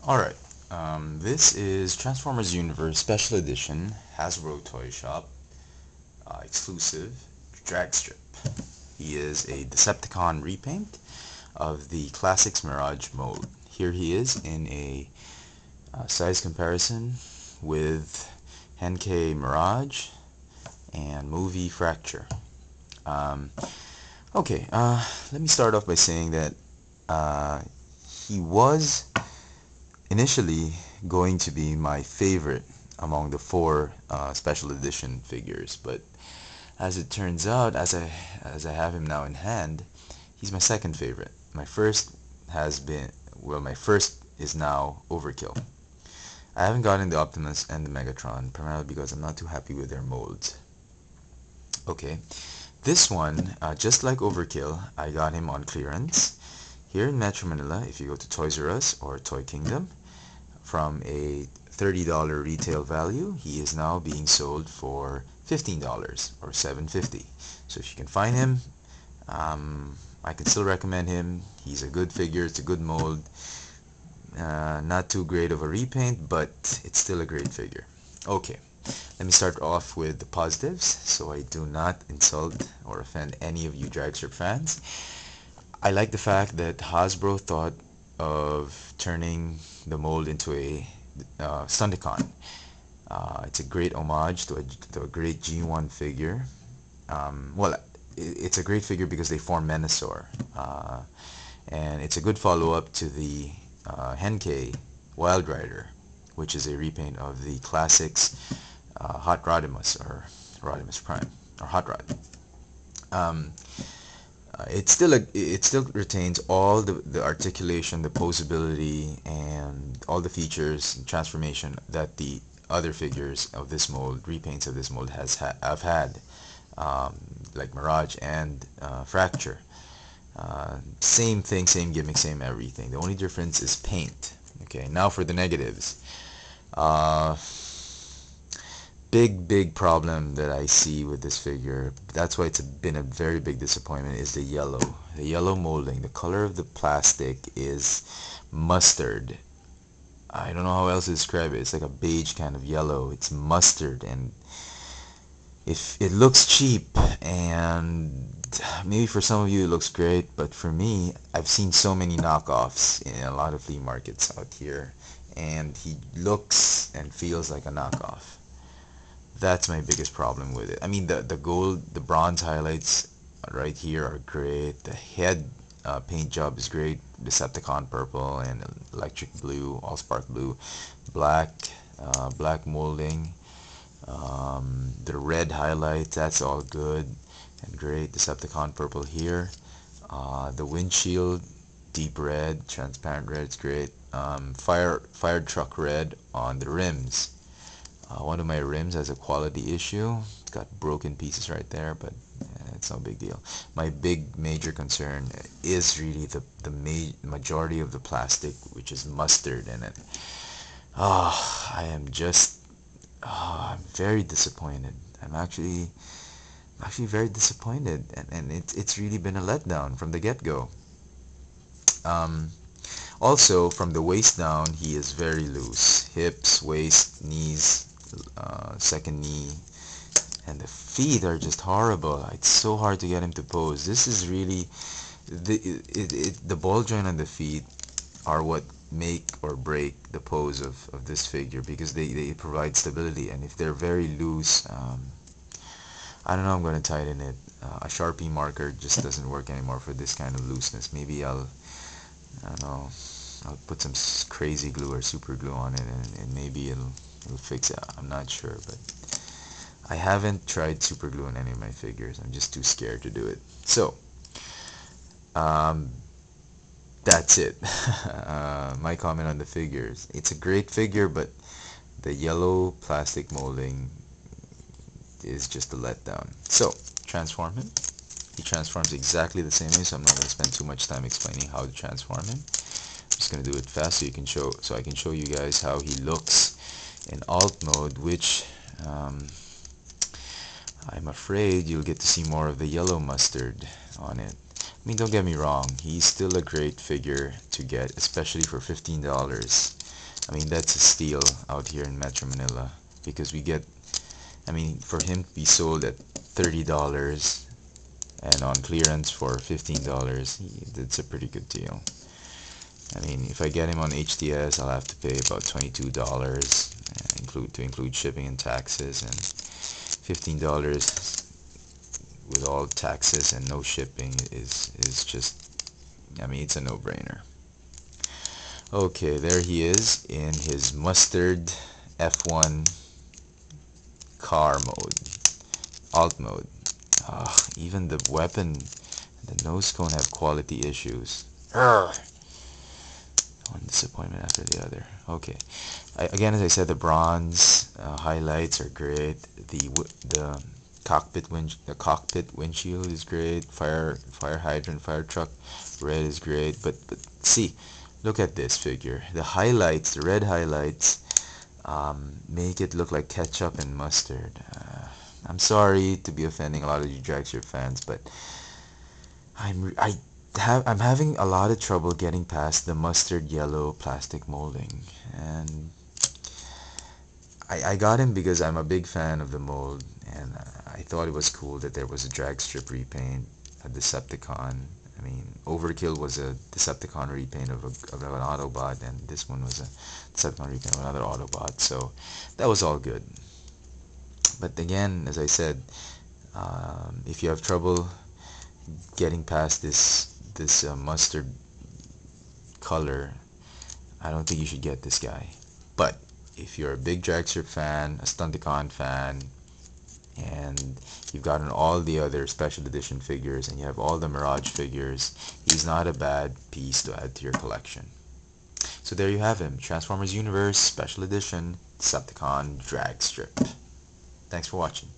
Alright, this is Transformers Universe Special Edition Hasbro Toy Shop exclusive Dragstrip. He is a Decepticon repaint of the Classics Mirage mold. Here he is in a size comparison with Henkei Mirage and Movie Fracture. Um, okay, let me start off by saying that he was initially going to be my favorite among the four special edition figures, but as it turns out, as I have him now in hand, he's my second favorite. My first has been, well, my first is now Overkill. I haven't gotten the Optimus and the Megatron, primarily because I'm not too happy with their molds. Okay, this one, just like Overkill, I got him on clearance here in Metro Manila. If you go to Toys R Us or Toy Kingdom, from a $30 retail value, he is now being sold for $15 or $7.50. So if you can find him, I can still recommend him. He's a good figure, it's a good mold, not too great of a repaint, but it's still a great figure. Okay, let me start off with the positives so I do not insult or offend any of you Dragstrip fans. I like the fact that Hasbro thought of turning the mold into a Stunticon. It's a great homage to a great G1 figure. Well, it's a great figure because they form Menasor. And it's a good follow-up to the Henkei Wild Rider, which is a repaint of the classics Hot Rodimus, or Rodimus Prime, or Hot Rod. It still retains all the articulation, the posability, and all the features and transformation that the other figures of this mold, repaints of this mold, have had, like Mirage and Fracture. Same thing, same gimmick, same everything. The only difference is paint. Okay, now for the negatives. Uh, big problem that I see with this figure, that's why it's been a very big disappointment, is the yellow molding. The color of the plastic is mustard. I don't know how else to describe it. It's like a beige kind of yellow. It's mustard, and if it looks cheap, and maybe for some of you it looks great, but for me, I've seen so many knockoffs in a lot of flea markets out here, and he looks and feels like a knockoff. That's my biggest problem with it. I mean, the gold, the bronze highlights right here are great. The head paint job is great. Decepticon purple and electric blue, allspark blue, black, black molding. The red highlights, that's all good and great. Decepticon purple here. The windshield, deep red, transparent red, it's great. Fire truck red on the rims. One of my rims has a quality issue. It's got broken pieces right there, but it's no big deal. My big major concern is really the majority of the plastic, which is mustard in it. I am just, I'm very disappointed. I'm actually very disappointed, and it's really been a letdown from the get-go. Um, Also, from the waist down, he is very loose. Hips, waist, knees, second knee, and the feet are just horrible. It's so hard to get him to pose. This is really the ball joint on the feet are what make or break the pose of this figure, because they provide stability, and if they're very loose, I don't know, I'm going to tighten it. A Sharpie marker just doesn't work anymore for this kind of looseness. Maybe I don't know, I'll put some crazy glue or super glue on it, and maybe it'll fix it. I'm not sure, but I haven't tried super glue on any of my figures. I'm just too scared to do it. So, um, that's it. My comment on the figures. It's a great figure, but the yellow plastic molding is just a letdown. So, transform him. He transforms exactly the same way, so I'm not going to spend too much time explaining how to transform him. I'm just going to do it fast so I can show you guys how he looks in alt mode, which I'm afraid you'll get to see more of the yellow mustard on it. I mean, don't get me wrong, he's still a great figure to get, especially for $15. I mean, that's a steal out here in Metro Manila, because we get, I mean, for him to be sold at $30 and on clearance for $15, that's a pretty good deal. I mean, if I get him on HTS, I'll have to pay about $22 to include shipping and taxes, and $15 with all taxes and no shipping is just, I mean, it's a no-brainer. Okay, there he is in his mustard F1 car mode, alt mode. Even the weapon, the nose cone have quality issues. Urgh. One disappointment after the other. Okay, again, as I said, the bronze highlights are great. The the cockpit windshield is great. Fire hydrant, fire truck red is great. But see, look at this figure. The highlights, the red highlights, make it look like ketchup and mustard. I'm sorry to be offending a lot of you Dragstrip fans, but I'm having a lot of trouble getting past the mustard yellow plastic molding, and I got him because I'm a big fan of the mold, and I thought it was cool that there was a Dragstrip repaint, a Decepticon. I mean, Overkill was a Decepticon repaint of an Autobot, and this one was a Decepticon repaint of another Autobot, so that was all good. But again, as I said, if you have trouble getting past this mustard color, I don't think you should get this guy. But if you're a big Dragstrip fan, a Stunticon fan, and you've gotten all the other special edition figures, and you have all the Mirage figures, he's not a bad piece to add to your collection. So there you have him, Transformers Universe Special Edition Decepticon Dragstrip. Thanks for watching.